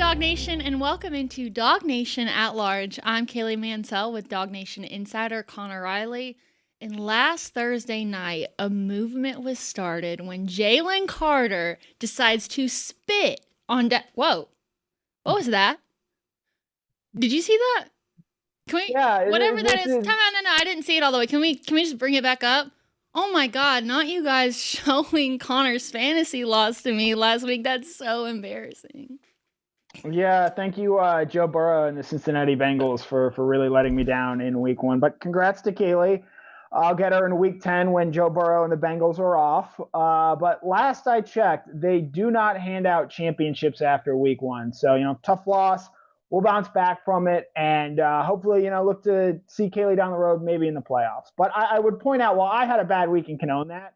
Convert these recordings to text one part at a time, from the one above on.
DawgNation, and welcome into DawgNation at Large. I'm Kaylee Mansell with DawgNation Insider Connor Riley. And last Thursday night, a movement was started when Jalen Carter decides to spit on Whoa, what was that? Did you see that? Can we? Yeah, whatever that is. Time out. No, I didn't see it all the way. Can we just bring it back up? Oh my God! Not you guys showing Connor's fantasy loss to me last week. That's so embarrassing. Yeah, thank you, Joe Burrow and the Cincinnati Bengals for really letting me down in week 1. But congrats to Kaylee. I'll get her in week 10 when Joe Burrow and the Bengals are off. But last I checked, they do not hand out championships after week 1. So, tough loss. We'll bounce back from it and hopefully, look to see Kaylee down the road, maybe in the playoffs. But I would point out, while I had a bad week and can own that,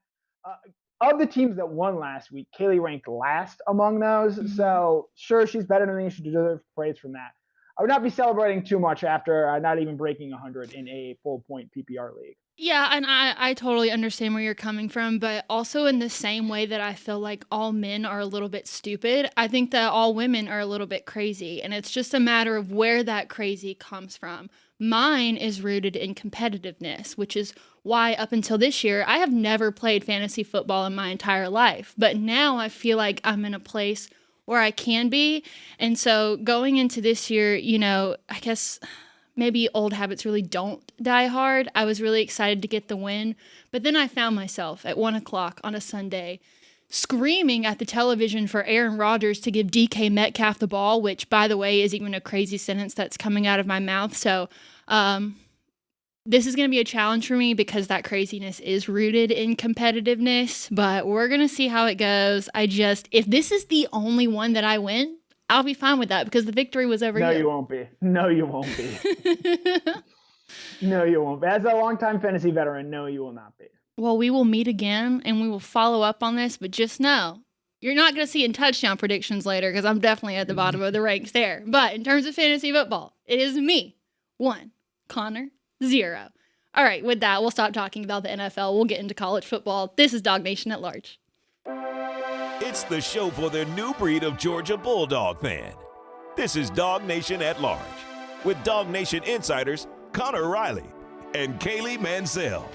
of the teams that won last week, Kaylee ranked last among those. Mm-hmm. So sure, she's better than me. She deserves praise from that. I would not be celebrating too much after not even breaking 100 in a full-point PPR league. Yeah, and I totally understand where you're coming from, but also in the same way that I feel like all men are a little bit stupid, I think that all women are a little bit crazy, and it's just a matter of where that crazy comes from. Mine is rooted in competitiveness, which is why up until this year, I have never played fantasy football in my entire life, but now I feel like I'm in a place where I can be, and so going into this year, I guess maybe old habits really don't die hard. I was really excited to get the win, but then I found myself at 1:00 on a Sunday screaming at the television for Aaron Rodgers to give DK Metcalf the ball, which, by the way, is even a crazy sentence that's coming out of my mouth. So this is going to be a challenge for me because that craziness is rooted in competitiveness, but we're going to see how it goes. If this is the only one that I win, I'll be fine with that because the victory was over here. No, you won't be. No, you won't be. No, you won't be. As a longtime fantasy veteran, no, you will not be. Well, we will meet again and we will follow up on this, but just know you're not going to see in touchdown predictions later because I'm definitely at the bottom of the ranks there. But in terms of fantasy football, it is me, 1, Connor, 0. All right, with that, we'll stop talking about the NFL. We'll get into college football. This is DawgNation at Large. It's the show for the new breed of Georgia Bulldog fan. This is DawgNation at Large with DawgNation insiders Connor Riley and Kaylee Mansell.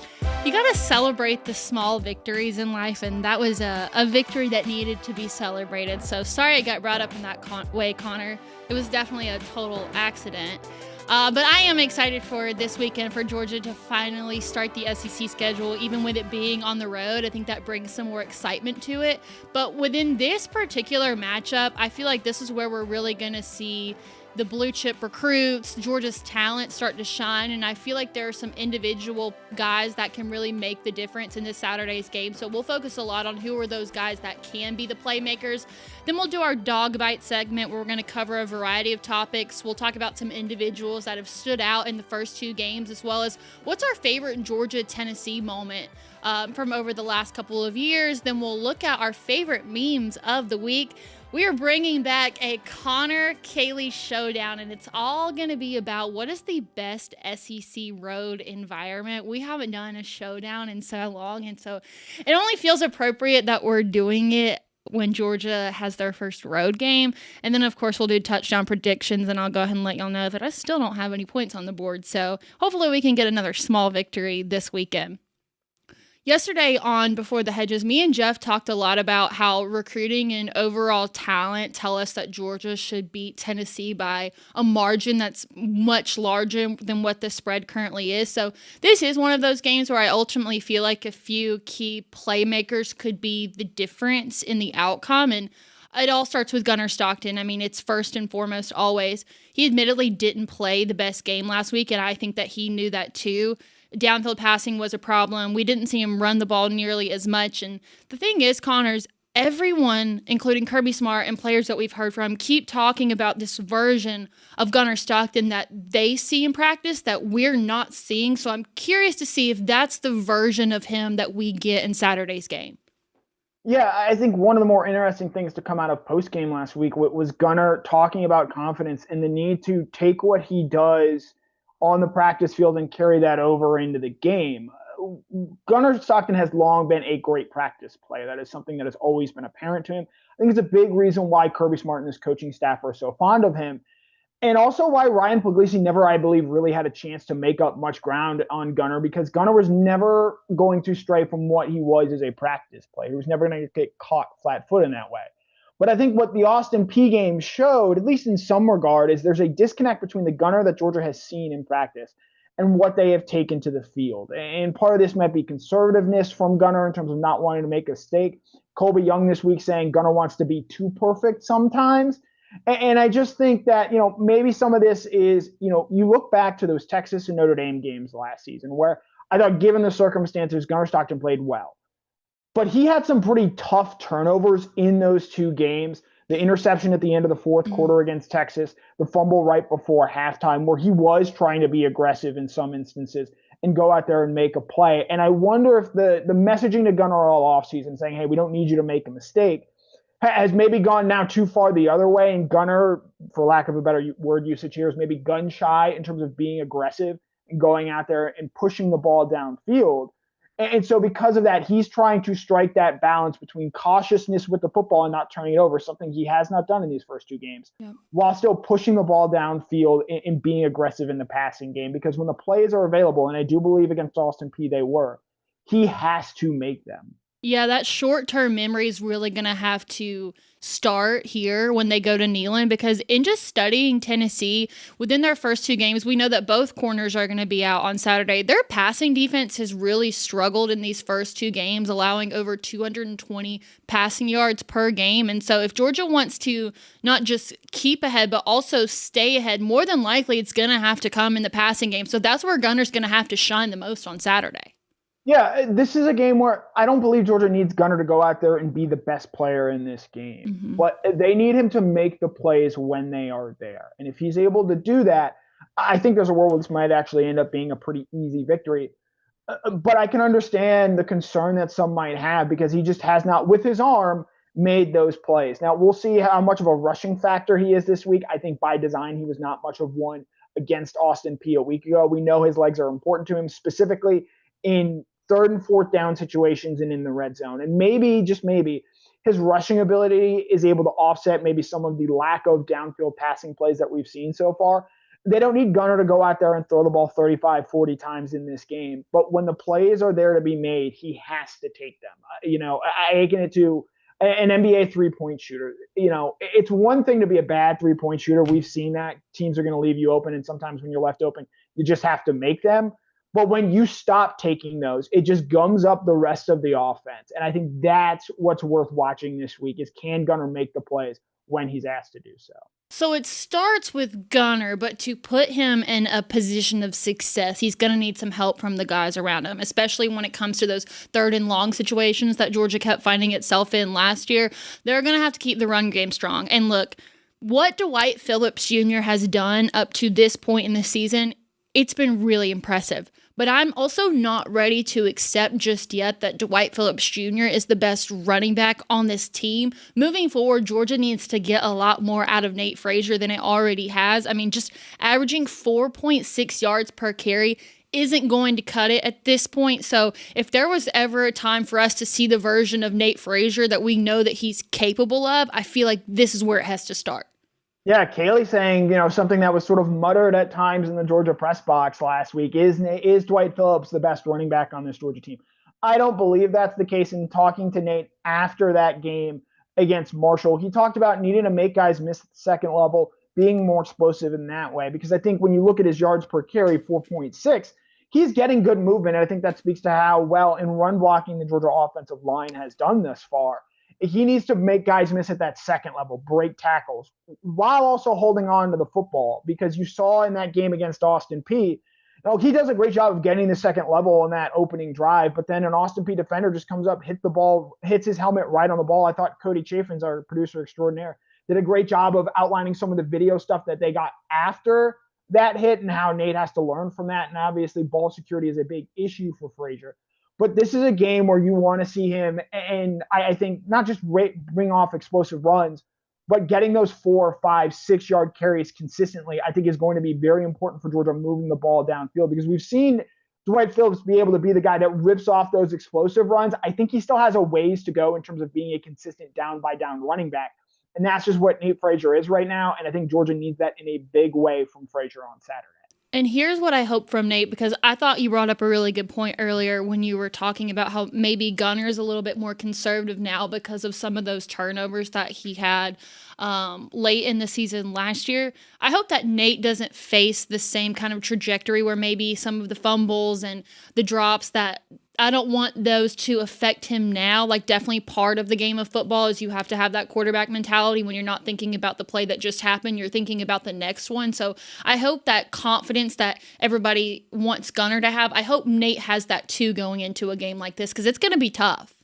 You got to celebrate the small victories in life, and that was a victory that needed to be celebrated. So sorry it got brought up in that way, Connor. It was definitely a total accident. But I am excited for this weekend for Georgia to finally start the SEC schedule, even with it being on the road. I think that brings some more excitement to it. But within this particular matchup, I feel like this is where we're really going to see the blue chip recruits, Georgia's talent start to shine, and I feel like there are some individual guys that can really make the difference in this Saturday's game. So we'll focus a lot on who are those guys that can be the playmakers. Then we'll do our dog bite segment where we're going to cover a variety of topics. We'll talk about some individuals that have stood out in the first 2 games, as well as what's our favorite Georgia-Tennessee moment from over the last couple of years. Then we'll look at our favorite memes of the week. We are bringing back a Connor Kaylee Showdown, and it's all going to be about what is the best SEC road environment. We haven't done a showdown in so long, and so it only feels appropriate that we're doing it when Georgia has their first road game. And then, of course, we'll do touchdown predictions, and I'll go ahead and let y'all know that I still don't have any points on the board. So hopefully we can get another small victory this weekend. Yesterday on Before the Hedges, me and Jeff talked a lot about how recruiting and overall talent tell us that Georgia should beat Tennessee by a margin that's much larger than what the spread currently is. So this is one of those games where I ultimately feel like a few key playmakers could be the difference in the outcome. And it all starts with Gunnar Stockton. I mean, it's first and foremost always. He admittedly didn't play the best game last week, and I think that he knew that too. Downfield passing was a problem. We didn't see him run the ball nearly as much. And the thing is, Connors, everyone, including Kirby Smart and players that we've heard from, keep talking about this version of Gunnar Stockton that they see in practice that we're not seeing. So I'm curious to see if that's the version of him that we get in Saturday's game. Yeah, I think one of the more interesting things to come out of post-game last week was Gunnar talking about confidence and the need to take what he does on the practice field and carry that over into the game. Gunnar Stockton has long been a great practice player. That is something that has always been apparent to him. I think it's a big reason why Kirby Smart and his coaching staff are so fond of him. And also why Ryan Puglisi never, I believe, really had a chance to make up much ground on Gunnar, because Gunnar was never going to stray from what he was as a practice player. He was never going to get caught flat-footed in that way. But I think what the Austin Peay game showed, at least in some regard, is there's a disconnect between the Gunnar that Georgia has seen in practice and what they have taken to the field. And part of this might be conservativeness from Gunnar in terms of not wanting to make a mistake. Colby Young this week saying Gunnar wants to be too perfect sometimes. And I just think that, maybe some of this is, you look back to those Texas and Notre Dame games last season where I thought, given the circumstances, Gunnar Stockton played well. But he had some pretty tough turnovers in those two games. The interception at the end of the fourth quarter against Texas, the fumble right before halftime, where he was trying to be aggressive in some instances and go out there and make a play. And I wonder if the messaging to Gunnar all offseason saying, hey, we don't need you to make a mistake, has maybe gone now too far the other way. And Gunnar, for lack of a better word usage here, is maybe gun shy in terms of being aggressive and going out there and pushing the ball downfield. And so because of that, he's trying to strike that balance between cautiousness with the football and not turning it over, something he has not done in these first two games, while still pushing the ball downfield and being aggressive in the passing game. Because when the plays are available, and I do believe against Austin Peay they were, he has to make them. Yeah, that short-term memory is really going to have to start here when they go to Neyland, because in just studying Tennessee, within their first two games, we know that both corners are going to be out on Saturday. Their passing defense has really struggled in these first two games, allowing over 220 passing yards per game. And so if Georgia wants to not just keep ahead, but also stay ahead, more than likely it's going to have to come in the passing game. So that's where Gunner's going to have to shine the most on Saturday. Yeah, this is a game where I don't believe Georgia needs Gunnar to go out there and be the best player in this game. But they need him to make the plays when they are there. And if he's able to do that, I think there's a world where this might actually end up being a pretty easy victory. But I can understand the concern that some might have, because he just has not, with his arm, made those plays. Now, we'll see how much of a rushing factor he is this week. I think by design, he was not much of one against Austin Peay a week ago. We know his legs are important to him, specifically in third and fourth down situations and in the red zone. And maybe, just maybe, his rushing ability is able to offset maybe some of the lack of downfield passing plays that we've seen so far. They don't need Gunnar to go out there and throw the ball 35, 40 times in this game. But when the plays are there to be made, he has to take them. I liken it to an NBA three-point shooter. It's one thing to be a bad three-point shooter. We've seen that. Teams are going to leave you open, and sometimes when you're left open, you just have to make them. But when you stop taking those, it just gums up the rest of the offense. And I think that's what's worth watching this week is, can Gunnar make the plays when he's asked to do so? So it starts with Gunnar, but to put him in a position of success, he's going to need some help from the guys around him, especially when it comes to those third and long situations that Georgia kept finding itself in last year. They're going to have to keep the run game strong. And look, what Dwight Phillips Jr. has done up to this point in the season, it's been really impressive. But I'm also not ready to accept just yet that Dwight Phillips Jr. is the best running back on this team. Moving forward, Georgia needs to get a lot more out of Nate Frazier than it already has. I mean, just averaging 4.6 yards per carry isn't going to cut it at this point. So if there was ever a time for us to see the version of Nate Frazier that we know that he's capable of, I feel like this is where it has to start. Yeah, Kaylee saying, something that was sort of muttered at times in the Georgia press box last week, is Dwight Phillips the best running back on this Georgia team? I don't believe that's the case. In talking to Nate after that game against Marshall, he talked about needing to make guys miss at the second level, being more explosive in that way. Because I think when you look at his yards per carry, 4.6, he's getting good movement. And I think that speaks to how well in run blocking the Georgia offensive line has done thus far. He needs to make guys miss at that second level, break tackles, while also holding on to the football. Because you saw in that game against Austin Peay, he does a great job of getting the second level on that opening drive, but then an Austin Peay defender just comes up, hits his helmet right on the ball. I thought Cody Chafin's, our producer extraordinaire, did a great job of outlining some of the video stuff that they got after that hit and how Nate has to learn from that. And obviously ball security is a big issue for Frazier. But this is a game where you want to see him, and I think not just bring off explosive runs, but getting those 4, 5, 6 yard carries consistently, I think is going to be very important for Georgia moving the ball downfield, because we've seen Dwight Phillips be able to be the guy that rips off those explosive runs. I think he still has a ways to go in terms of being a consistent down-by-down running back. And that's just what Nate Frazier is right now. And I think Georgia needs that in a big way from Frazier on Saturday. And here's what I hope from Nate, because I thought you brought up a really good point earlier when you were talking about how maybe Gunner's a little bit more conservative now because of some of those turnovers that he had late in the season last year. I hope that Nate doesn't face the same kind of trajectory where maybe some of the fumbles and the drops that I don't want those to affect him now. Like, definitely part of the game of football is you have to have that quarterback mentality when you're not thinking about the play that just happened. You're thinking about the next one. So I hope that confidence that everybody wants Gunner to have, I hope Nate has that too going into a game like this, because it's going to be tough.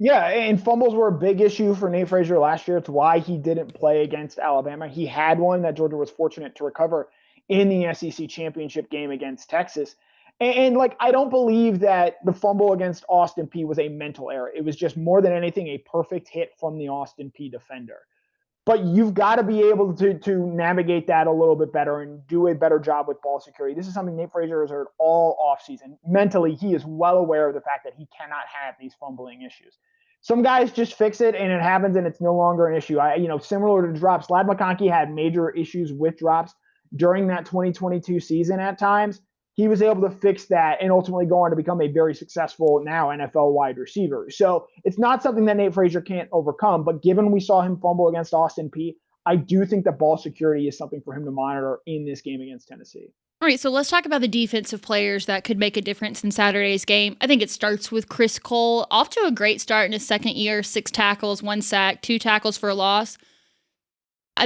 Yeah, and fumbles were a big issue for Nate Frazier last year. It's why he didn't play against Alabama. He had one that Georgia was fortunate to recover in the SEC championship game against Texas. And like, I don't believe that the fumble against Austin Peay was a mental error. It was just more than anything a perfect hit from the Austin Peay defender. But you've got to be able to navigate that a little bit better and do a better job with ball security. This is something Nate Frazier has heard all offseason. Mentally, he is well aware of the fact that he cannot have these fumbling issues. Some guys just fix it and it happens and it's no longer an issue. Similar to drops, Ladd McConkey had major issues with drops during that 2022 season at times. He was able to fix that and ultimately go on to become a very successful now NFL wide receiver. So it's not something that Nate Frazier can't overcome, but given we saw him fumble against Austin Peay, I do think that ball security is something for him to monitor in this game against Tennessee. All right, so let's talk about the defensive players that could make a difference in Saturday's game. I think it starts with Chris Cole, off to a great start in his second year, 6 tackles, 1 sack, 2 tackles for a loss.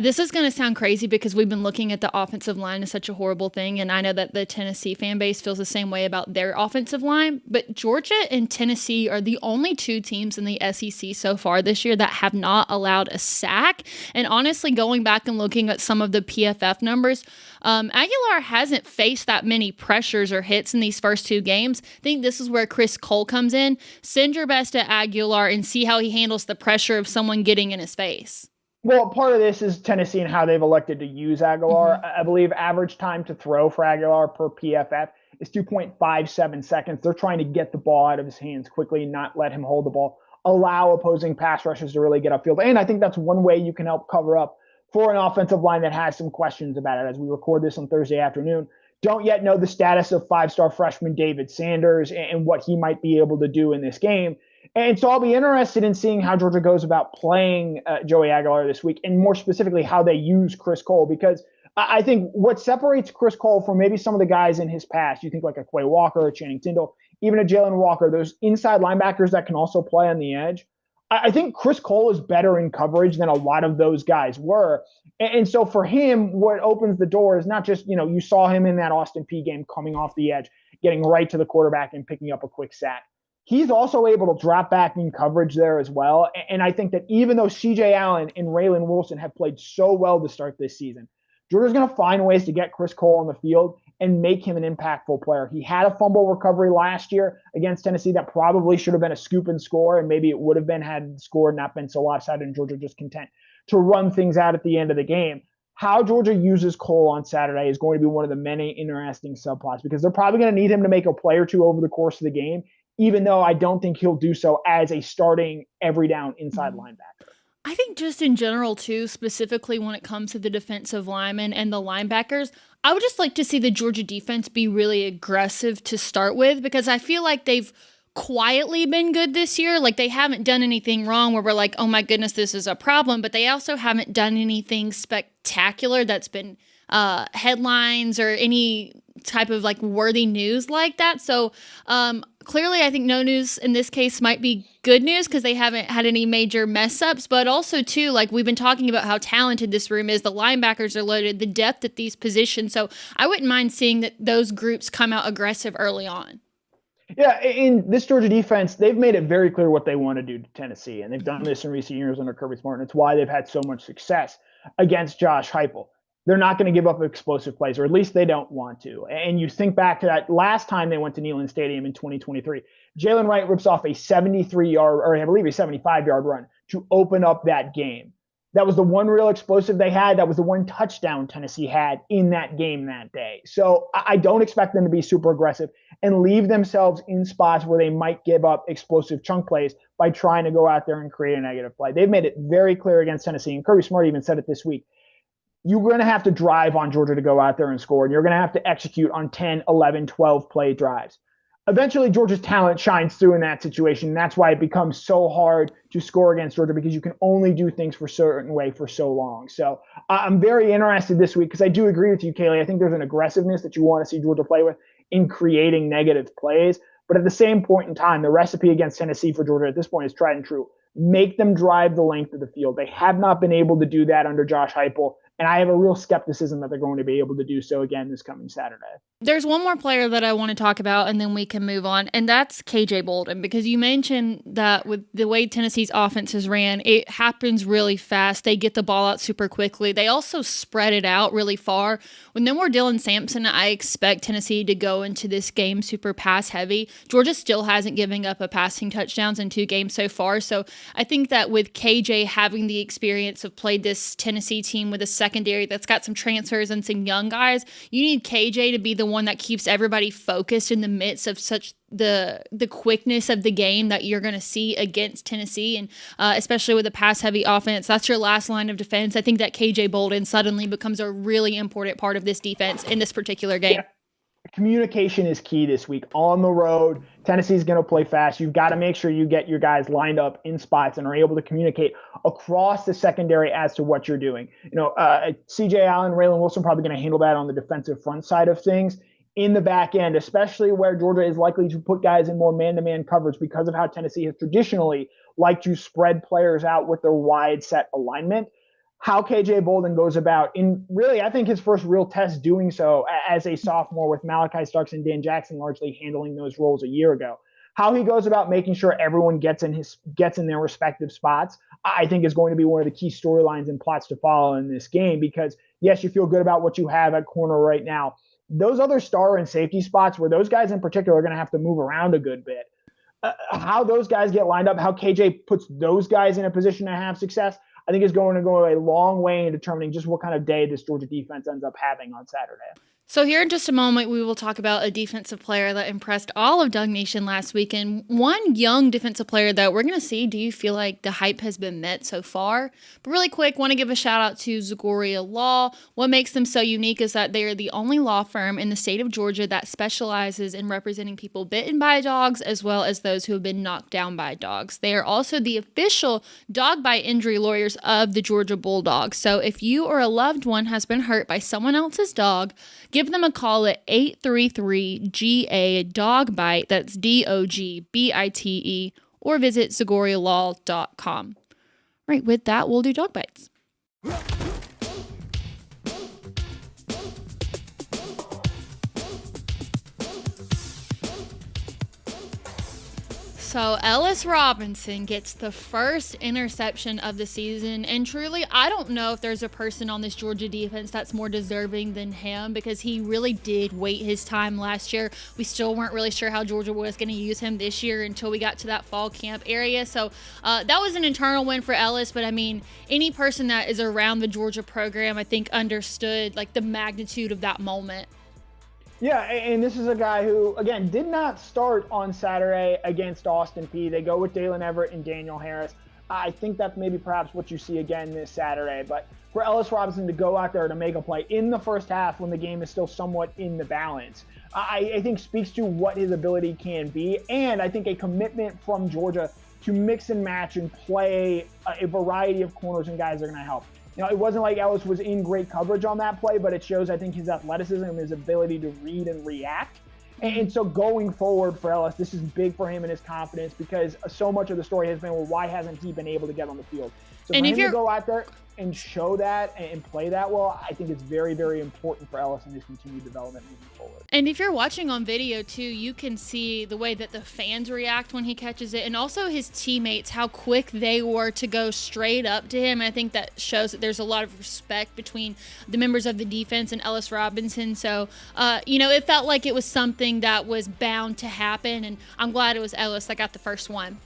This is going to sound crazy because we've been looking at the offensive line as such a horrible thing, and I know that the Tennessee fan base feels the same way about their offensive line, but Georgia and Tennessee are the only 2 teams in the SEC so far this year that have not allowed a sack. And honestly, going back and looking at some of the PFF numbers, Aguilar hasn't faced that many pressures or hits in these first 2 games. I think this is where Chris Cole comes in. Send your best at Aguilar and see how he handles the pressure of someone getting in his face. Well, part of this is Tennessee and how they've elected to use Aguilar. Mm-hmm. I believe average time to throw for Aguilar per PFF is 2.57 seconds. They're trying to get the ball out of his hands quickly, not let him hold the ball, allow opposing pass rushers to really get upfield. And I think that's one way you can help cover up for an offensive line that has some questions about it. As we record this on Thursday afternoon, don't yet know the status of 5-star freshman David Sanders and what he might be able to do in this game. And so I'll be interested in seeing how Georgia goes about playing Joey Aguilar this week, and more specifically how they use Chris Cole, because I think what separates Chris Cole from maybe some of the guys in his past, you think like a Quay Walker, a Channing Tindall, even a Jalen Walker, those inside linebackers that can also play on the edge. I think Chris Cole is better in coverage than a lot of those guys were. And so for him, what opens the door is not just, you saw him in that Austin Peay game coming off the edge, getting right to the quarterback and picking up a quick sack. He's also able to drop back in coverage there as well. And I think that even though C.J. Allen and Raylan Wilson have played so well to start this season, Georgia's going to find ways to get Chris Cole on the field and make him an impactful player. He had a fumble recovery last year against Tennessee that probably should have been a scoop and score, and maybe it would have been had the score not been so lopsided and Georgia just content to run things out at the end of the game. How Georgia uses Cole on Saturday is going to be one of the many interesting subplots, because they're probably going to need him to make a play or two over the course of the game, even though I don't think he'll do so as a starting every down inside linebacker. I think just in general, too, specifically when it comes to the defensive linemen and the linebackers, I would just like to see the Georgia defense be really aggressive to start with, because I feel like they've quietly been good this year. Like, they haven't done anything wrong where we're like, oh my goodness, this is a problem, but they also haven't done anything spectacular that's been headlines or any type of like worthy news like that. So clearly I think no news in this case might be good news because they haven't had any major mess ups, but also too, like we've been talking about how talented this room is. The linebackers are loaded, the depth at these positions. So I wouldn't mind seeing that those groups come out aggressive early on. Yeah, in this Georgia defense, they've made it very clear what they want to do to Tennessee, and they've done this in recent years under Kirby Smart, and it's why they've had so much success against Josh Heupel. They're not going to give up explosive plays, or at least they don't want to. And you think back to that last time they went to Neyland Stadium in 2023, Jalen Wright rips off a 73-yard, or I believe a 75-yard run to open up that game. That was the one real explosive they had. That was the one touchdown Tennessee had in that game that day. So I don't expect them to be super aggressive and leave themselves in spots where they might give up explosive chunk plays by trying to go out there and create a negative play. They've made it very clear against Tennessee, and Kirby Smart even said it this week. You're going to have to drive on Georgia to go out there and score, and you're going to have to execute on 10, 11, 12 play drives. Eventually, Georgia's talent shines through in that situation. That's why it becomes so hard to score against Georgia, because you can only do things for a certain way for so long. So I'm very interested this week, because I do agree with you, Kaylee. I think there's an aggressiveness that you want to see Georgia play with in creating negative plays. But at the same point in time, the recipe against Tennessee for Georgia at this point is tried and true. Make them drive the length of the field. They have not been able to do that under Josh Heupel. And I have a real skepticism that they're going to be able to do so again this coming Saturday. There's one more player that I want to talk about, and then we can move on, and that's KJ Bolden, because you mentioned that with the way Tennessee's offenses ran, it happens really fast. They get the ball out super quickly. They also spread it out really far. With no more Dylan Sampson, I expect Tennessee to go into this game super pass heavy. Georgia still hasn't given up a passing touchdowns in 2 games so far, so I think that with KJ having the experience of played this Tennessee team with a secondary that's got some transfers and some young guys, you need KJ to be the one that keeps everybody focused in the midst of such the quickness of the game that you're going to see against Tennessee, and especially with a pass-heavy offense. That's your last line of defense. I think that KJ Bolden suddenly becomes a really important part of this defense in this particular game. Yeah. Communication is key this week. On the road, Tennessee's going to play fast. You've got to make sure you get your guys lined up in spots and are able to communicate across the secondary as to what you're doing. CJ Allen, Raylan Wilson probably going to handle that on the defensive front side of things. In the back end, especially where Georgia is likely to put guys in more man-to-man coverage because of how Tennessee has traditionally liked to spread players out with their wide set alignment. How KJ Bolden goes about in really, I think, his first real test doing so as a sophomore, with Malachi Starks and Dan Jackson largely handling those roles a year ago. How he goes about making sure everyone gets in their respective spots, I think, is going to be one of the key storylines and plots to follow in this game, because yes, you feel good about what you have at corner right now. Those other star and safety spots, where those guys in particular are going to have to move around a good bit, how those guys get lined up, how KJ puts those guys in a position to have success, I think is going to go a long way in determining just what kind of day this Georgia defense ends up having on Saturday. So here in just a moment, we will talk about a defensive player that impressed all of DawgNation last week, and one young defensive player that we're going to see. Do you feel like the hype has been met so far? But really quick, want to give a shout out to Zagoria Law. What makes them so unique is that they are the only law firm in the state of Georgia that specializes in representing people bitten by dogs as well as those who have been knocked down by dogs. They are also the official dog bite injury lawyers of the Georgia Bulldogs. So if you or a loved one has been hurt by someone else's dog, give them a call at 833-GA-DOG-BITE, that's DOGBITE, or visit ZagoriaLaw.com. Right, with that, we'll do dog bites. So Ellis Robinson gets the first interception of the season, and truly, I don't know if there's a person on this Georgia defense that's more deserving than him, because he really did wait his time last year. We still weren't really sure how Georgia was going to use him this year until we got to that fall camp area. So that was an internal win for Ellis, but I mean, any person that is around the Georgia program, I think, understood like the magnitude of that moment. Yeah, and this is a guy who, again, did not start on Saturday against Austin Peay. They go with Dalen Everett and Daniel Harris. I think that's maybe perhaps what you see again this Saturday. But for Ellis Robinson to go out there to make a play in the first half when the game is still somewhat in the balance, I think speaks to what his ability can be. And I think a commitment from Georgia to mix and match and play a variety of corners and guys that are going to help. It wasn't like Ellis was in great coverage on that play, but it shows, I think, his athleticism and his ability to read and react. And so going forward for Ellis, this is big for him and his confidence, because so much of the story has been, well, why hasn't he been able to get on the field? So for him to go out there and show that and play that well, I think it's very, very important for Ellis and his continued development moving forward. And if you're watching on video too, you can see the way that the fans react when he catches it, and also his teammates, how quick they were to go straight up to him. And I think that shows that there's a lot of respect between the members of the defense and Ellis Robinson. So, it felt like it was something that was bound to happen, and I'm glad it was Ellis that got the first one.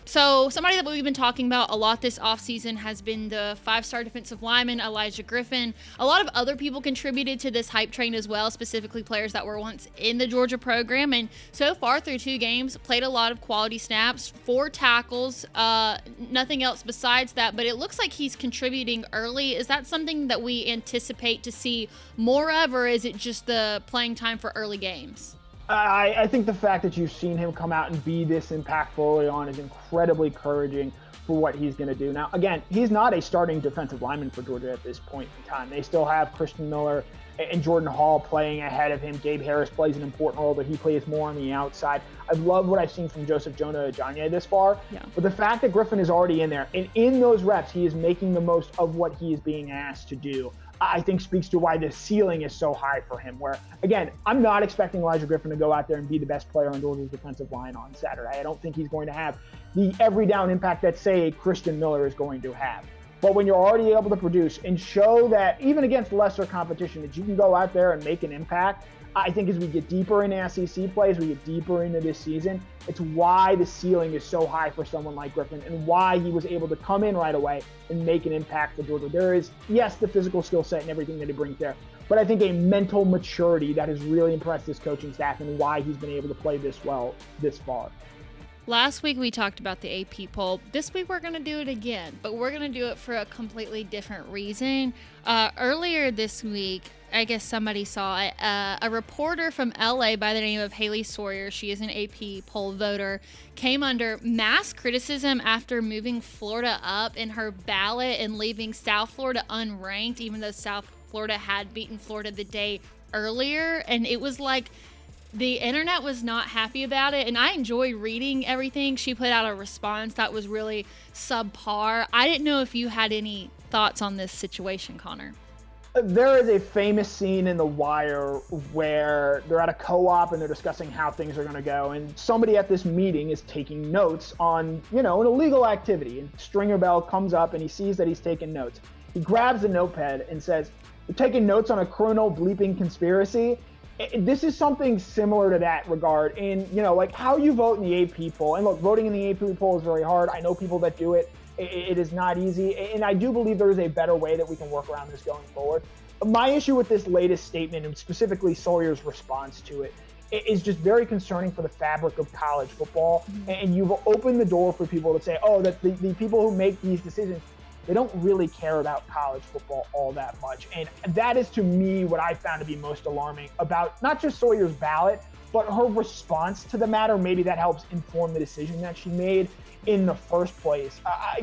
So somebody that we've been talking about a lot this offseason has been the 5-star defensive lineman, Elijah Griffin. A lot of other people contributed to this hype train as well, specifically players that were once in the Georgia program. And so far through 2 games, played a lot of quality snaps, 4 tackles, nothing else besides that. But it looks like he's contributing early. Is that something that we anticipate to see more of, or is it just the playing time for early games? I think the fact that you've seen him come out and be this impactful early on is incredibly encouraging for what he's going to do. Now, again, he's not a starting defensive lineman for Georgia at this point in time. They still have Christian Miller and Jordan Hall playing ahead of him. Gabe Harris plays an important role, but he plays more on the outside. I've loved what I've seen from Joseph Jonah-Ajayi this far. Yeah. But the fact that Griffin is already in there, and in those reps, he is making the most of what he is being asked to do, I think speaks to why the ceiling is so high for him. Where, again, I'm not expecting Elijah Griffin to go out there and be the best player on Georgia's defensive line on Saturday. I don't think he's going to have the every down impact that, say, Christian Miller is going to have. But when you're already able to produce and show that even against lesser competition that you can go out there and make an impact, I think as we get deeper into SEC play, as we get deeper into this season, it's why the ceiling is so high for someone like Griffin and why he was able to come in right away and make an impact for Georgia. There is, yes, the physical skill set and everything that he brings there, but I think a mental maturity that has really impressed this coaching staff and why he's been able to play this well this far. Last week we talked about the AP poll. This week we're going to do it again, but we're going to do it for a completely different reason. Earlier this week, I guess somebody saw it, a reporter from LA by the name of Haley Sawyer, she is an AP poll voter, came under mass criticism after moving Florida up in her ballot and leaving South Florida unranked, even though South Florida had beaten Florida the day earlier. And it was like, the internet was not happy about it, and I enjoyed reading everything. She put out a response that was really subpar. I didn't know if you had any thoughts on this situation, Connor. There is a famous scene in The Wire where they're at a co-op and they're discussing how things are going to go, and somebody at this meeting is taking notes on, an illegal activity, and Stringer Bell comes up and he sees that he's taking notes. He grabs a notepad and says, "You're taking notes on a criminal bleeping conspiracy?" This is something similar to that regard in, like how you vote in the AP poll. And look, voting in the AP poll is very hard. I know people that do it. It is not easy. And I do believe there is a better way that we can work around this going forward. My issue with this latest statement, and specifically Sawyer's response to it, is just very concerning for the fabric of college football. And you've opened the door for people to say, oh, that the people who make these decisions, they don't really care about college football all that much. And that is, to me, what I found to be most alarming about not just Sawyer's ballot, but her response to the matter. Maybe that helps inform the decision that she made in the first place. I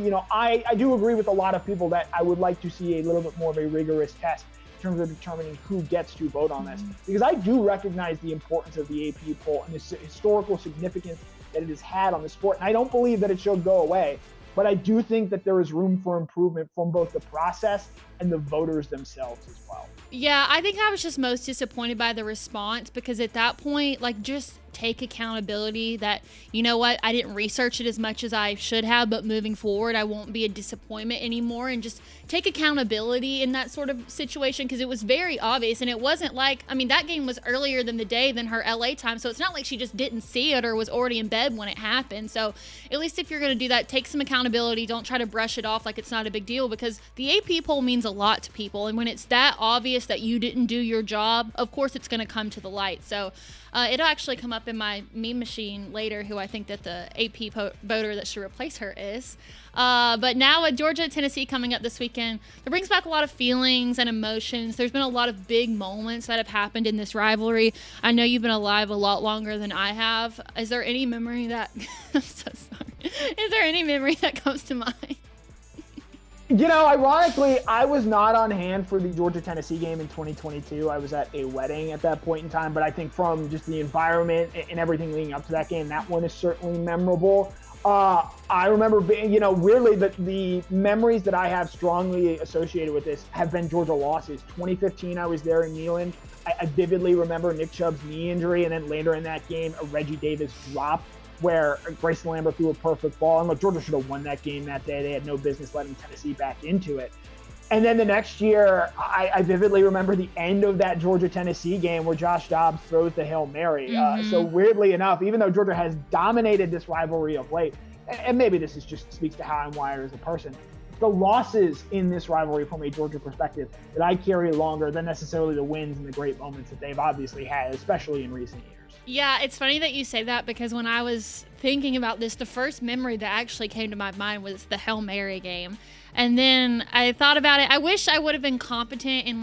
do agree with a lot of people that I would like to see a little bit more of a rigorous test in terms of determining who gets to vote on this. Because I do recognize the importance of the AP poll and the historical significance that it has had on the sport. And I don't believe that it should go away. But I do think that there is room for improvement from both the process and the voters themselves as well. Yeah, I think I was just most disappointed by the response, because at that point, just take accountability that, you know what, I didn't research it as much as I should have, but moving forward, I won't be a disappointment anymore, and just take accountability in that sort of situation, because it was very obvious. And it wasn't like, that game was earlier than the day than her LA time, so it's not like she just didn't see it or was already in bed when it happened. So at least if you're going to do that, take some accountability. Don't try to brush it off like it's not a big deal, because the AP poll means a lot to people, and when it's that obvious that you didn't do your job, of course it's going to come to the light. So it'll actually come up in my meme machine later who I think that the AP voter that should replace her is. But now with Georgia-Tennessee coming up this weekend, that brings back a lot of feelings and emotions. There's been a lot of big moments that have happened in this rivalry. I know you've been alive a lot longer than I have. Is there any memory that I'm so sorry. Is there any memory that comes to mind? Ironically, I was not on hand for the Georgia-Tennessee game in 2022. I was at a wedding at that point in time, but I think from just the environment and everything leading up to that game, that one is certainly memorable. I remember being, weirdly, the memories that I have strongly associated with this have been Georgia losses. 2015, I was there in Neyland. I vividly remember Nick Chubb's knee injury, and then later in that game, a Reggie Davis drop, where Grayson Lambert threw a perfect ball. And look, Georgia should have won that game that day. They had no business letting Tennessee back into it. And then the next year, I vividly remember the end of that Georgia-Tennessee game where Josh Dobbs throws the Hail Mary. So weirdly enough, even though Georgia has dominated this rivalry of late, and maybe this is just speaks to how I'm wired as a person, the losses in this rivalry from a Georgia perspective that I carry longer than necessarily the wins and the great moments that they've obviously had, especially in recent years. Yeah, it's funny that you say that because when I was thinking about this, the first memory that actually came to my mind was the Hail Mary game. And then I thought about it. I wish I would have been competent and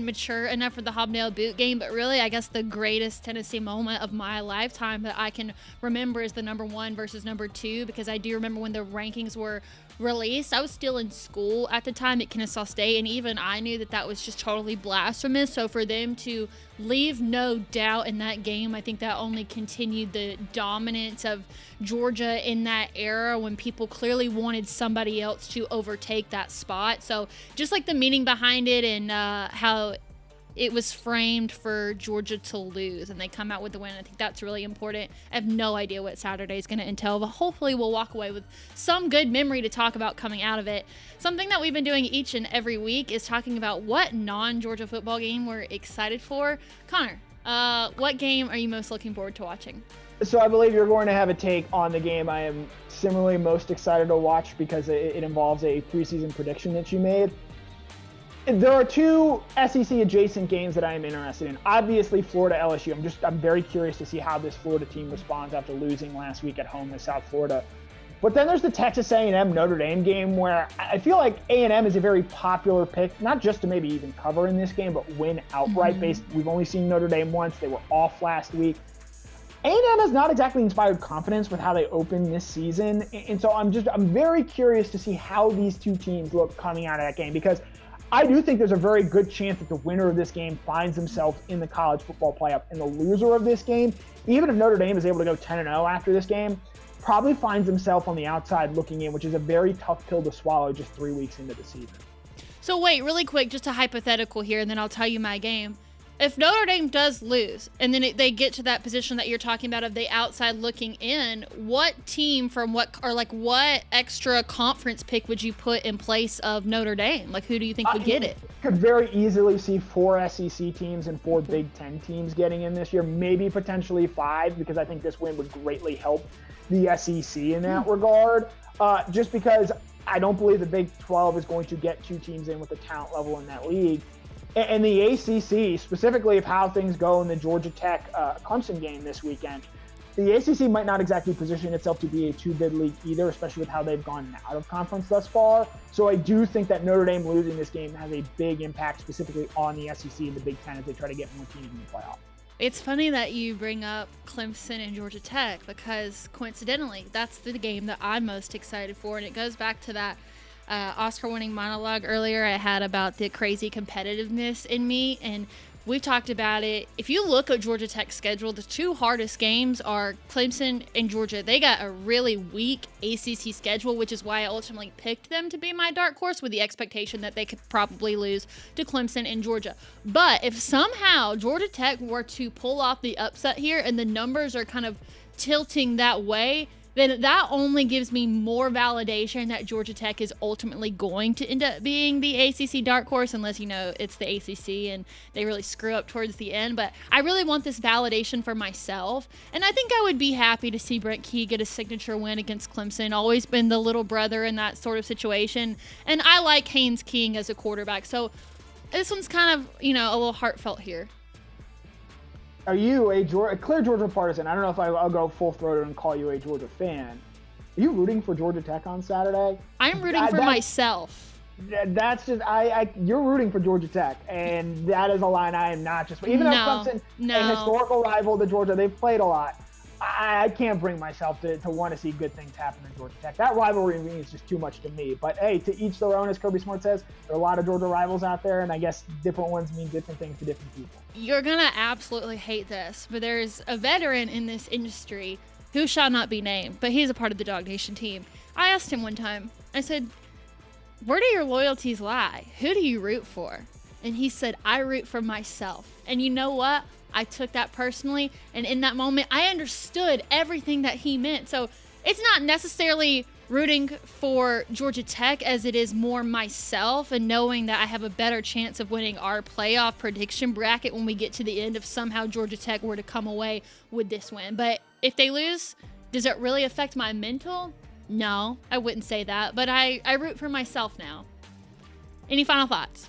mature enough for the Hobnail boot game, but really I guess the greatest Tennessee moment of my lifetime that I can remember is the number 1 versus number 2, because I do remember when the rankings were released. I was still in school at the time at Kennesaw State, and even I knew that was just totally blasphemous. So for them to leave no doubt in that game, I think that only continued the dominance of Georgia in that era when people clearly wanted somebody else to overtake that spot. So just like the meaning behind it and how it was framed for Georgia to lose, and they come out with the win. I think that's really important. I have no idea what Saturday is going to entail, but hopefully we'll walk away with some good memory to talk about coming out of it. Something that we've been doing each and every week is talking about what non-Georgia football game we're excited for. Connor, what game are you most looking forward to watching? So I believe you're going to have a take on the game I am similarly most excited to watch because it involves a preseason prediction that you made. There are 2 SEC adjacent games that I am interested in. Obviously, Florida LSU. I'm very curious to see how this Florida team responds after losing last week at home to South Florida. But then there's the Texas A&M Notre Dame game where I feel like A&M is a very popular pick, not just to maybe even cover in this game, but win outright. We've only seen Notre Dame once. They were off last week. A&M has not exactly inspired confidence with how they open this season. And so I'm very curious to see how these 2 teams look coming out of that game, because I do think there's a very good chance that the winner of this game finds themselves in the college football playoff, and the loser of this game, even if Notre Dame is able to go 10-0 after this game, probably finds himself on the outside looking in, which is a very tough pill to swallow just 3 weeks into the season. So wait, really quick, just a hypothetical here, and then I'll tell you my game. If Notre Dame does lose, and then they get to that position that you're talking about of the outside looking in, what team what extra conference pick would you put in place of Notre Dame? Like, who do you think would get it? Could very easily see 4 SEC teams and 4 Big Ten teams getting in this year, maybe potentially 5, because I think this win would greatly help the SEC in that regard. Just because I don't believe the Big 12 is going to get 2 teams in with the talent level in that league. And the ACC, specifically if how things go in the Georgia Tech Clemson game this weekend, the ACC might not exactly position itself to be a 2-bid league either, especially with how they've gone out of conference thus far. So I do think that Notre Dame losing this game has a big impact specifically on the SEC and the Big Ten as they try to get more teams in the playoff. It's funny that you bring up Clemson and Georgia Tech because coincidentally, that's the game that I'm most excited for, and it goes back to that Oscar-winning monologue earlier I had about the crazy competitiveness in me, and we've talked about it. If you look at Georgia Tech's schedule, the 2 hardest games are Clemson and Georgia. They got a really weak ACC schedule, which is why I ultimately picked them to be my dark horse with the expectation that they could probably lose to Clemson and Georgia. But if somehow Georgia Tech were to pull off the upset here and the numbers are kind of tilting that way, then that only gives me more validation that Georgia Tech is ultimately going to end up being the ACC dark horse, unless, it's the ACC and they really screw up towards the end. But I really want this validation for myself, and I think I would be happy to see Brent Key get a signature win against Clemson. Always been the little brother in that sort of situation, and I like Haynes King as a quarterback. So this one's kind of, a little heartfelt here. Are you a clear Georgia partisan? I don't know if I'll go full-throated and call you a Georgia fan. Are you rooting for Georgia Tech on Saturday? I'm rooting for myself. That's just you're rooting for Georgia Tech, and that is a line I am not just. Even though Clemson, a historical rival to Georgia, they've played a lot. I can't bring myself to want to see good things happen in Georgia Tech. That rivalry means just too much to me. But hey, to each their own, as Kirby Smart says. There are a lot of Georgia rivals out there, and I guess different ones mean different things to different people. You're gonna absolutely hate this, but there's a veteran in this industry who shall not be named, but he's a part of the DawgNation team. I asked him one time, I said, where do your loyalties lie? Who do you root for? And he said, I root for myself. And you know what? I took that personally, and in that moment, I understood everything that he meant. So it's not necessarily rooting for Georgia Tech as it is more myself and knowing that I have a better chance of winning our playoff prediction bracket when we get to the end if somehow Georgia Tech were to come away with this win. But if they lose, Does it really affect my mental? No, I wouldn't say that, but I root for myself now. Any final thoughts?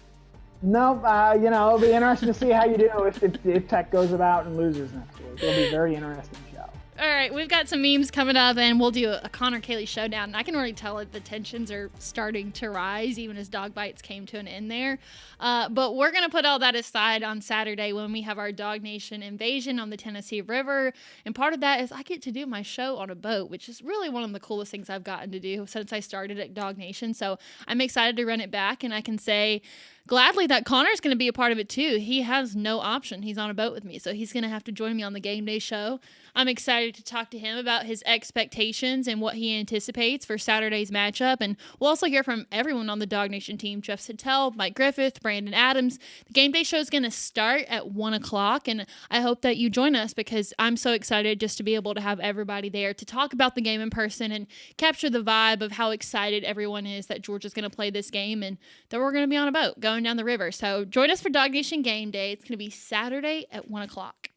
No, it'll be interesting to see how you do if Tech goes about and loses next week. It'll be a very interesting show. All right, we've got some memes coming up, and we'll do a Connor Kaylee showdown. And I can already tell that the tensions are starting to rise, even as dog bites came to an end there. But we're going to put all that aside on Saturday when we have our DawgNation invasion on the Tennessee River. And part of that is I get to do my show on a boat, which is really one of the coolest things I've gotten to do since I started at DawgNation. So I'm excited to run it back, and I can say gladly that Connor's going to be a part of it too. He has no option. He's on a boat with me, so he's going to have to join me on the game day show. I'm excited to talk to him about his expectations and what he anticipates for Saturday's matchup. And we'll also hear from everyone on the DawgNation team: Jeff Sittel, Mike Griffith, Brandon Adams. The game day show is going to start at 1 o'clock, and I hope that you join us because I'm so excited just to be able to have everybody there to talk about the game in person and capture the vibe of how excited everyone is that Georgia's going to play this game and that we're going to be on a boat going down the river. So join us for DawgNation game day. It's going to be Saturday at 1 o'clock.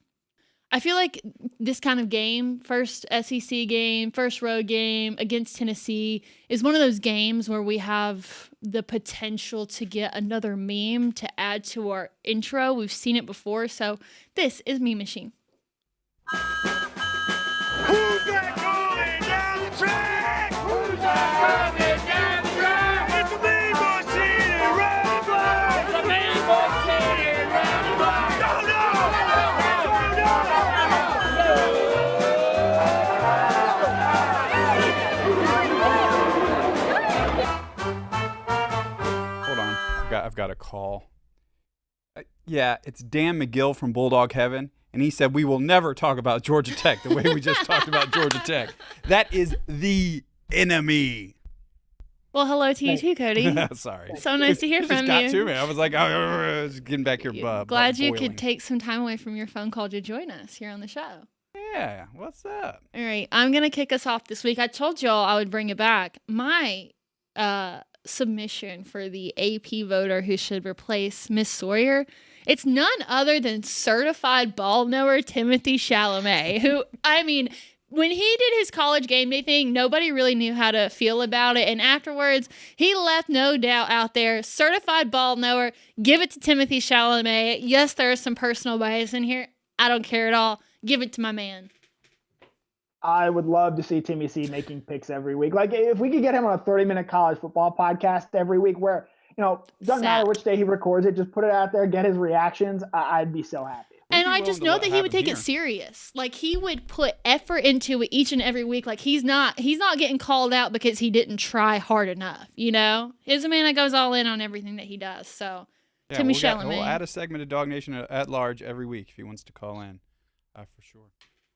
I feel like this kind of game, first SEC game, first road game against Tennessee, is one of those games where we have the potential to get another meme to add to our intro. We've seen it before, so this is Meme Machine. Who's that going down the track? Who's that coming down the track? It's a Meme Machine and Red and Black. It's a Meme Machine and Red and Black. Go, no! Hold on, I've got a call. Yeah, it's Dan McGill from Bulldog Heaven, and he said we will never talk about Georgia Tech the way we just talked about Georgia Tech. That is the enemy. Well, hello to you too, Cody. Sorry. So nice to hear from you. It just got to me. I was like, oh, just getting back here. Glad you boiling. could take some time away from your phone call to join us here on the show. Yeah, what's up? All right, I'm going to kick us off this week. I told y'all I would bring it back. My submission for the AP voter who should replace Miss Sawyer, it's none other than certified ball knower Timothy Chalamet, who, I mean, when he did his college game day thing, nobody really knew how to feel about it. And afterwards, he left no doubt out there. Certified ball knower, give it to Timothy Chalamet. Yes, there is some personal bias in here. I don't care at all. Give it to my man. I would love to see Timmy C making picks every week. Like if we could get him on a 30-minute college football podcast every week where, doesn't matter which day he records it, just put it out there, get his reactions. I'd be so happy. And I just know that he would take it serious. Like he would put effort into it each and every week. Like he's not getting called out because he didn't try hard enough. He's a man that goes all in on everything that he does. So yeah, Timmy Chalamet. We'll add a segment of DawgNation at large every week if he wants to call in, for sure.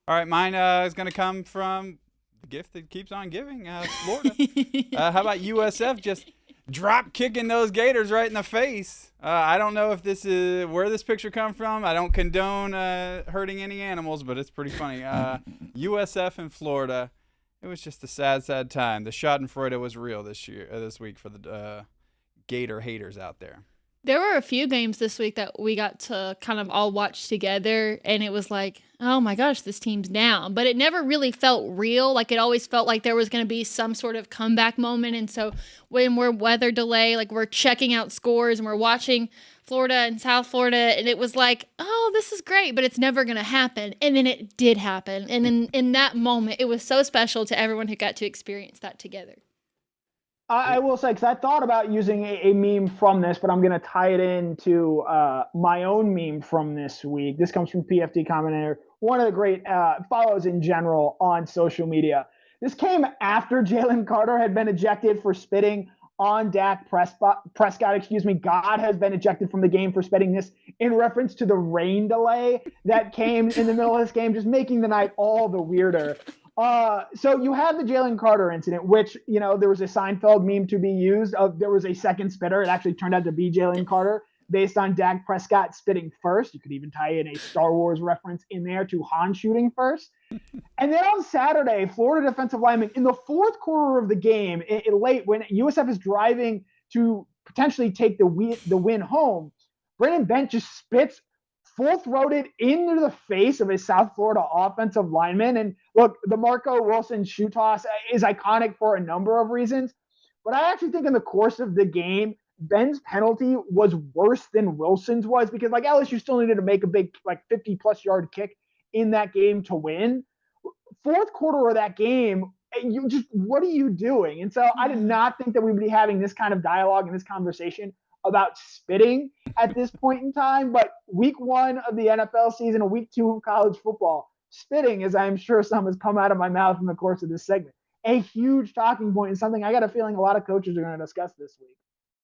All right, mine is going to come from the gift that keeps on giving, Florida. How about USF just drop kicking those Gators right in the face? I don't know if this is where this picture come from. I don't condone hurting any animals, but it's pretty funny. USF in Florida. It was just a sad, sad time. The Schadenfreude was real this week for the Gator haters out there. There were a few games this week that we got to kind of all watch together, and it was like, oh my gosh, this team's down. But it never really felt real. Like it always felt like there was going to be some sort of comeback moment. And so when we're weather delay, like we're checking out scores and we're watching Florida and South Florida, and it was like, oh, this is great, but it's never going to happen. And then it did happen. And in that moment, it was so special to everyone who got to experience that together. I will say, because I thought about using a meme from this, but I'm going to tie it into my own meme from this week. This comes from PFT Commentator, one of the great follows in general on social media. This came after Jalen Carter had been ejected for spitting on Dak Prescott. God has been ejected from the game for spitting this in reference to the rain delay that came in the middle of this game, just making the night all the weirder. So you had the Jalen Carter incident, which, there was a Seinfeld meme to be used of there was a second spitter. It actually turned out to be Jalen Carter based on Dak Prescott spitting first. You could even tie in a Star Wars reference in there to Han shooting first. And then on Saturday, Florida defensive lineman in the fourth quarter of the game, late when USF is driving to potentially take the win home, Brandon Bent just spits full-throated into the face of a South Florida offensive lineman. And look, the Marco Wilson shoe toss is iconic for a number of reasons. But I actually think in the course of the game, Ben's penalty was worse than Wilson's was, because like LSU still needed to make a big, like 50-plus yard kick in that game to win. Fourth quarter of that game, what are you doing? And so I did not think that we would be having this kind of dialogue and this conversation about spitting at this point in time. But week 1 of the NFL season and week 2 of college football, spitting, as I'm sure some has come out of my mouth in the course of this segment, a huge talking point and something I got a feeling a lot of coaches are going to discuss this week.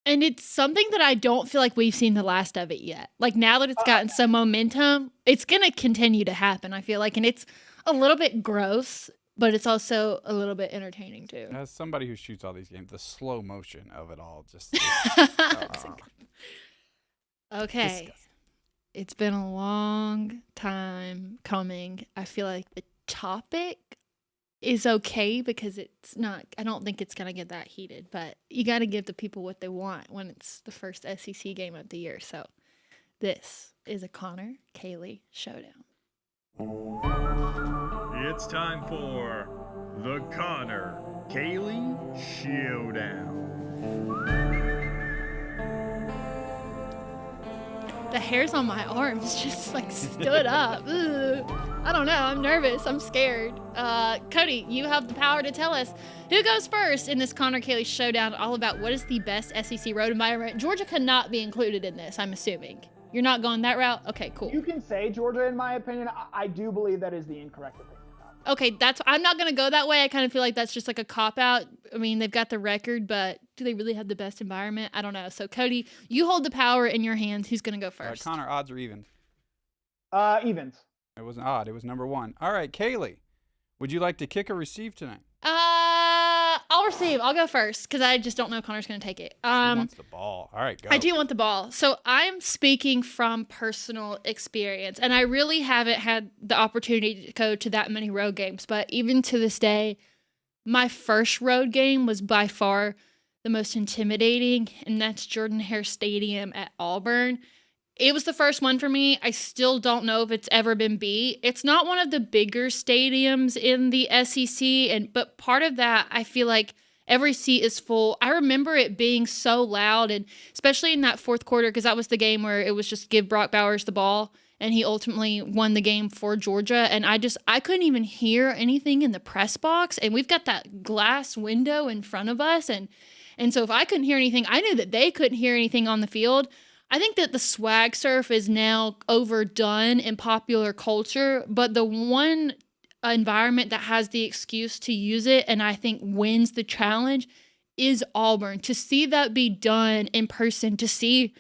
And it's something that I don't feel like we've seen the last of it yet. Like, now that it's gotten some momentum, it's going to continue to happen, I feel like. And it's a little bit gross, but it's also a little bit entertaining too. As somebody who shoots all these games, the slow motion of it all just okay. Disgusting. It's been a long time coming. I feel like the topic is okay because it's not, I don't think it's going to get that heated, but you got to give the people what they want when it's the first SEC game of the year. So this is a Connor Kaylee Showdown. It's time for the Connor Kaylee Showdown. The hairs on my arms just like stood up. Ugh. I don't know. I'm nervous. I'm scared. Cody, you have the power to tell us who goes first in this Connor Kaylee Showdown, all about what is the best SEC road environment. Georgia cannot be included in this, I'm assuming. You're not going that route? Okay, cool. You can say Georgia, in my opinion. I do believe that is the incorrect opinion. Okay, I'm not going to go that way. I kind of feel like that's just like a cop-out. I mean, they've got the record, but do they really have the best environment? I don't know. So, Cody, you hold the power in your hands. Who's going to go first? Connor, odds or evens? Evens. It wasn't odd. It was number 1. All right, Kaylee, would you like to kick or receive tonight? I'll receive. I'll go first because I just don't know if Connor's going to take it. She wants the ball. All right, go. I do want the ball. So I'm speaking from personal experience, and I really haven't had the opportunity to go to that many road games. But even to this day, my first road game was by far the most intimidating, and that's Jordan-Hare Stadium at Auburn. It was the first one for me. I still don't know if it's ever been beat. It's not one of the bigger stadiums in the SEC, but part of that, I feel like every seat is full. I remember it being so loud, and especially in that fourth quarter, because that was the game where it was just give Brock Bowers the ball, and he ultimately won the game for Georgia. And I couldn't even hear anything in the press box, and we've got that glass window in front of us, and so if I couldn't hear anything, I knew that they couldn't hear anything on the field. I think that the swag surf is now overdone in popular culture, but the one environment that has the excuse to use it and I think wins the challenge is Auburn. To see that be done in person, to see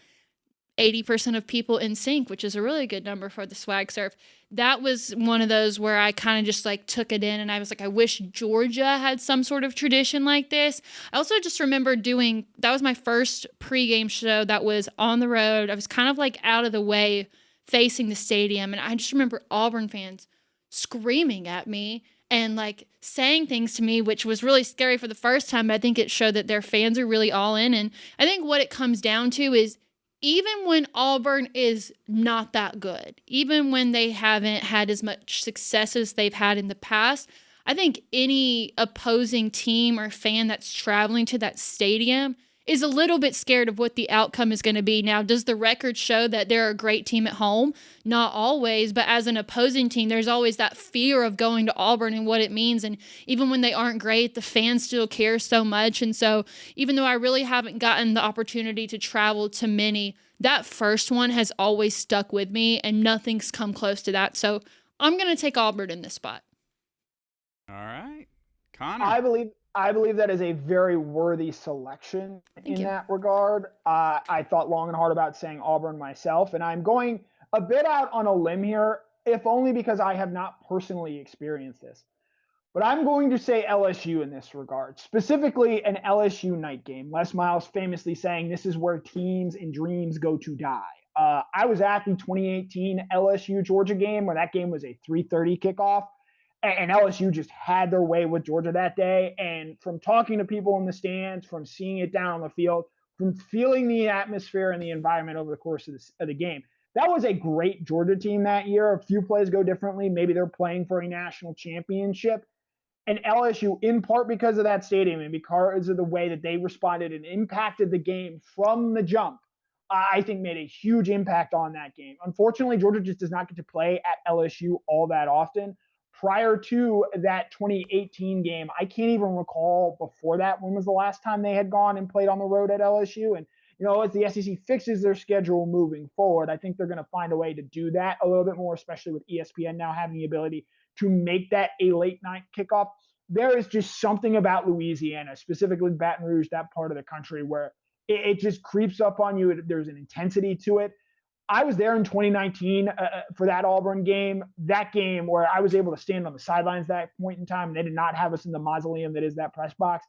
80% of people in sync, which is a really good number for the swag surf, that was one of those where I kind of just like took it in and I was like, I wish Georgia had some sort of tradition like this. I also just remember that was my first pregame show that was on the road. I was kind of like out of the way facing the stadium, and I just remember Auburn fans screaming at me and like saying things to me, which was really scary for the first time. But I think it showed that their fans are really all in. And I think what it comes down to is even when Auburn is not that good, even when they haven't had as much success as they've had in the past, I think any opposing team or fan that's traveling to that stadium is a little bit scared of what the outcome is going to be. Now, does the record show that they're a great team at home? Not always, but as an opposing team, there's always that fear of going to Auburn and what it means. And even when they aren't great, the fans still care so much. And so even though I really haven't gotten the opportunity to travel to many, that first one has always stuck with me, and nothing's come close to that. So I'm going to take Auburn in this spot. All right. Connor. I believe that is a very worthy selection in that regard. I thought long and hard about saying Auburn myself, and I'm going a bit out on a limb here, if only because I have not personally experienced this. But I'm going to say LSU in this regard, specifically an LSU night game. Les Miles famously saying this is where teams and dreams go to die. I was at the 2018 LSU-Georgia game where that game was a 3:30 kickoff. And LSU just had their way with Georgia that day. And from talking to people in the stands, from seeing it down on the field, from feeling the atmosphere and the environment over the course of the game, That was a great Georgia team that year. A few plays go differently. Maybe they're playing for a national championship. And LSU, in part because of that stadium and because of the way that they responded and impacted the game from the jump, I think made a huge impact on that game. Unfortunately, Georgia just does not get to play at LSU all that often. Prior to that 2018 game, I can't even recall before that when was the last time they had gone and played on the road at LSU. And, as the SEC fixes their schedule moving forward, I think they're going to find a way to do that a little bit more, especially with ESPN now having the ability to make that a late night kickoff. There is just something about Louisiana, specifically Baton Rouge, that part of the country, where it just creeps up on you. There's an intensity to it. I was there in 2019 for that Auburn game, where I was able to stand on the sidelines at that point in time, and they did not have us in the mausoleum that is that press box.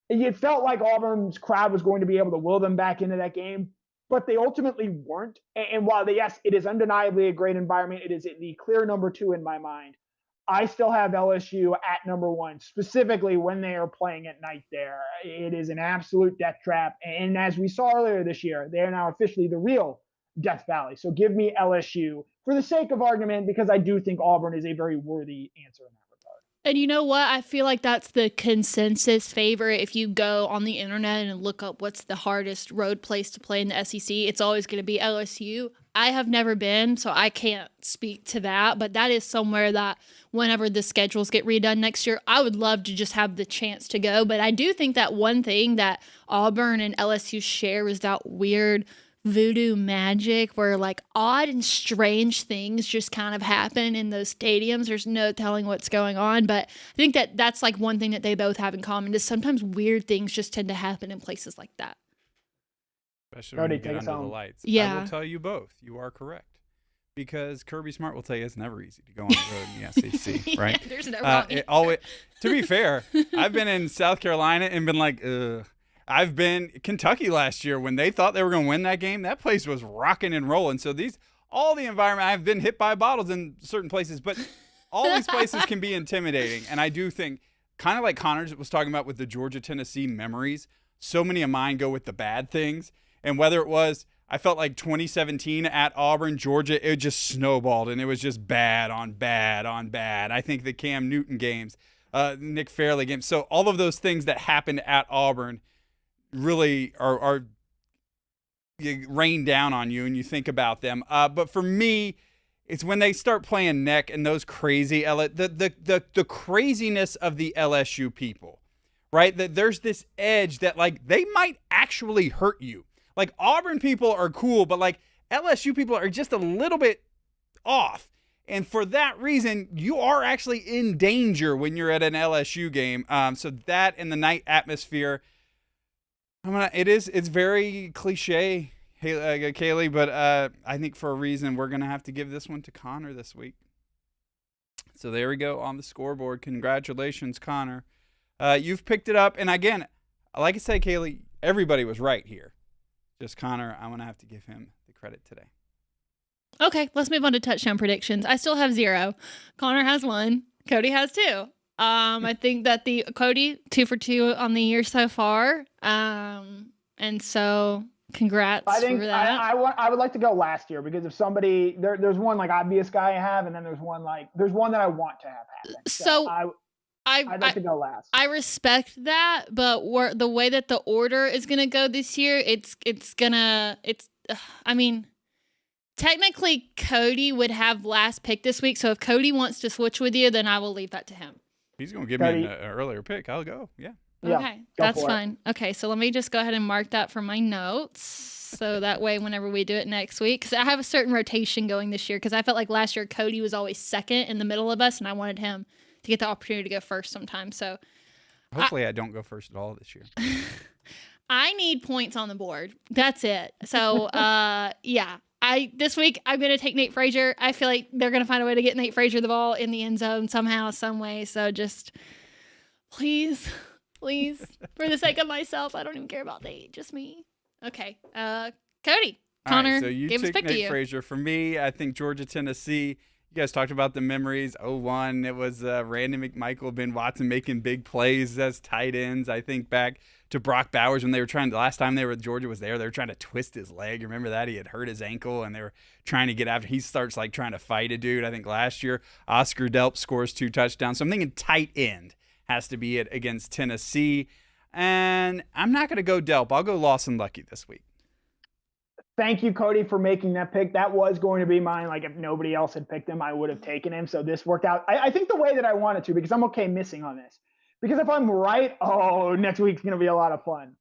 It felt like Auburn's crowd was going to be able to will them back into that game, but they ultimately weren't. And while, yes, it is undeniably a great environment, it is the clear number 2 in my mind. I still have LSU at number 1, specifically when they are playing at night there. It is an absolute death trap. And as we saw earlier this year, they are now officially the real Death Valley. So give me LSU for the sake of argument, because I do think Auburn is a very worthy answer in that regard. And you know what? I feel like that's the consensus favorite. If you go on the internet and look up what's the hardest road place to play in the SEC, it's always going to be LSU. I have never been, so I can't speak to that, but that is somewhere that whenever the schedules get redone next year, I would love to just have the chance to go. But I do think that one thing that Auburn and LSU share is that weird voodoo magic where like odd and strange things just kind of happen in those stadiums. There's no telling what's going on, but I think that that's like one thing that they both have in common is sometimes weird things just tend to happen in places like that. Especially when you get under the lights. Yeah. I will tell you both. You are correct. Because Kirby Smart will tell you it's never easy to go on the road in the SEC, right? There's no wrong to be fair, I've been in South Carolina and been like, ugh. I've been Kentucky last year when they thought they were going to win that game. That place was rocking and rolling. So all the environment, I've been hit by bottles in certain places, but all these places can be intimidating. And I do think, kind of like Connor was talking about with the Georgia-Tennessee memories, so many of mine go with the bad things. And whether it was, I felt like 2017 at Auburn, Georgia, it just snowballed, and it was just bad on bad on bad. I think the Cam Newton games, Nick Fairley games. So all of those things that happened at Auburn really are rain down on you, and you think about them. But for me, it's when they start playing neck and those crazy the craziness of the LSU people, right? That there's this edge that like they might actually hurt you. Like Auburn people are cool, but like LSU people are just a little bit off. And for that reason, you are actually in danger when you're at an LSU game. So that and the night atmosphere, it's very cliche, Kaylee, but I think for a reason we're going to have to give this one to Connor this week. So there we go on the scoreboard. Congratulations, Connor. You've picked it up. And again, like I said, Kaylee, everybody was right here. Just Connor, I'm going to have to give him the credit today. Okay, let's move on to touchdown predictions. I still have 0. Connor has 1. Cody has 2. I think that Cody 2 for 2 on the year so far. And so congrats for that. I would like to go last year because if somebody there's one like obvious guy I have, and then there's one that I want to have happen. So I'd like to go last. I respect that, but the way that the order is gonna go this year, technically Cody would have last pick this week. So if Cody wants to switch with you, then I will leave that to him. He's gonna give me an earlier pick. I'll go. Yeah. Okay, that's fine. Okay, so let me just go ahead and mark that for my notes. So that way, whenever we do it next week, because I have a certain rotation going this year, because I felt like last year Cody was always second in the middle of us, and I wanted him to get the opportunity to go first sometime. So hopefully I don't go first at all this year. I need points on the board. That's it. So yeah. This week I'm gonna take Nate Frazier. I feel like they're gonna find a way to get Nate Frazier the ball in the end zone somehow, some way. So just please, for the sake of myself, I don't even care about Nate, just me. Okay, Cody, Connor, right, so you gave us took pick to Nate you. Frazier. For me, I think Georgia, Tennessee. You guys talked about the memories. 0-1, it was Randy McMichael, Ben Watson making big plays as tight ends. I think back to Brock Bowers when they were the last time they were with Georgia was there, they were trying to twist his leg. Remember that? He had hurt his ankle, and they were trying to get after. He starts like trying to fight a dude. I think last year, Oscar Delp scores 2 touchdowns. So I'm thinking tight end has to be it against Tennessee. And I'm not going to go Delp. I'll go Lawson Lucky this week. Thank you, Cody, for making that pick. That was going to be mine. Like, if nobody else had picked him, I would have taken him. So this worked out. I think the way that I wanted to, because I'm okay missing on this. Because if I'm right, next week's going to be a lot of fun.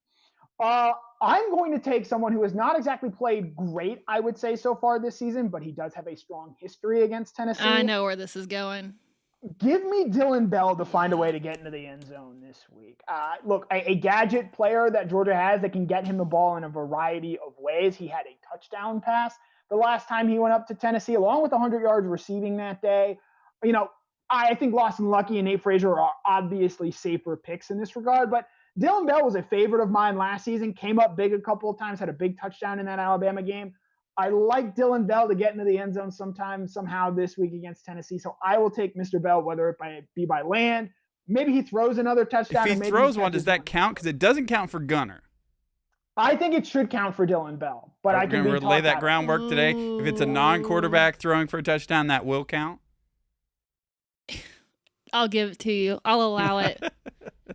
I'm going to take someone who has not exactly played great, I would say, so far this season, but he does have a strong history against Tennessee. I know where this is going. Give me Dylan Bell to find a way to get into the end zone this week. Look, a gadget player that Georgia has that can get him the ball in a variety of ways. He had a touchdown pass the last time he went up to Tennessee, along with 100 yards receiving that day. You know, I think Lawson Lucky and Nate Frazier are obviously safer picks in this regard, but Dylan Bell was a favorite of mine last season, came up big a couple of times, had a big touchdown in that Alabama game. I like Dylan Bell to get into the end zone somehow this week against Tennessee. So I will take Mr. Bell, whether it be by land. Maybe he throws another touchdown. If he throws one, does that count? Because it doesn't count for Gunner. I think it should count for Dylan Bell. But I can lay that groundwork today. If it's a non-quarterback throwing for a touchdown, that will count. I'll give it to you. I'll allow it.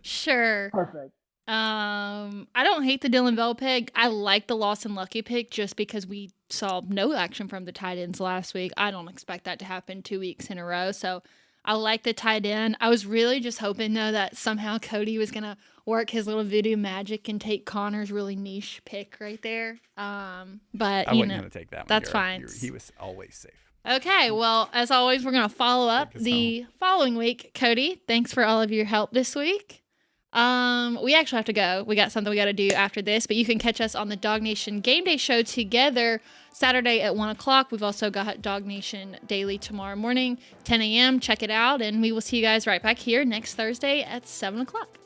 Sure. Perfect. I don't hate the Dylan Bell pick. I like the Lawson Lucky pick just because we saw no action from the tight ends last week. I don't expect that to happen 2 weeks in a row. So I like the tight end. I was really just hoping, though, that somehow Cody was going to work his little voodoo magic and take Connor's really niche pick right there. But, I wasn't going to take that one. That's fine. He was always safe. Okay, well, as always, we're going to follow up the following week. Cody, thanks for all of your help this week. We actually have to go. We got something we got to do after this, but you can catch us on the DawgNation Game Day Show together Saturday at 1 o'clock. We've also got DawgNation Daily tomorrow morning, 10 a.m. Check it out, and we will see you guys right back here next Thursday at 7 o'clock.